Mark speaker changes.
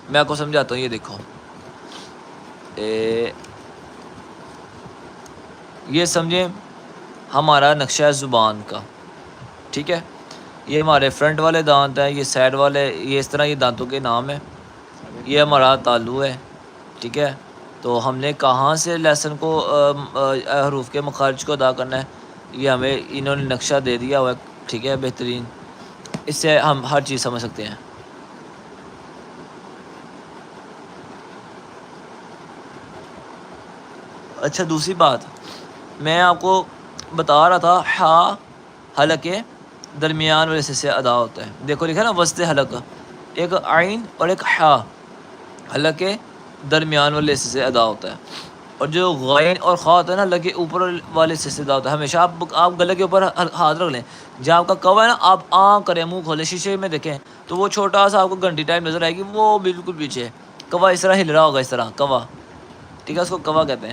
Speaker 1: میں آپ کو سمجھاتا ہوں. یہ دیکھو یہ سمجھیں ہمارا نقشہ زبان کا. ٹھیک ہے, یہ ہمارے فرنٹ والے دانت ہیں, یہ سائڈ والے, یہ اس طرح یہ دانتوں کے نام ہیں. یہ ہمارا تالو ہے. ٹھیک ہے, تو ہم نے کہاں سے لیسن کو حروف کے مخارج کو ادا کرنا ہے, یہ ہمیں انہوں نے نقشہ دے دیا ہوا ہے. ٹھیک ہے, بہترین, اس سے ہم ہر چیز سمجھ سکتے ہیں. اچھا, دوسری بات میں آپ کو بتا رہا تھا, ہا حلق کے درمیان والے سے ادا ہوتا ہے. دیکھو لکھا نا وسط حلق, ایک عین اور ایک ہا حلق کے درمیان والے سے ادا ہوتا ہے. اور جو غین اور خا ہوتا ہے نا حلق کے اوپر والے سے ادا ہوتا ہے. ہمیشہ آپ گلے کے اوپر ہاتھ رکھ لیں. جہاں آپ کا کوا ہے نا, آپ آن کریں, منہ کھولیں, شیشے میں دیکھیں تو وہ چھوٹا سا آپ کو گھنٹی ٹائپ نظر آئے گی, وہ بالکل پیچھے کوا اس طرح ہل رہا ہوگا, اس طرح کوا. ٹھیک ہے, اس کو کوا کہتے ہیں.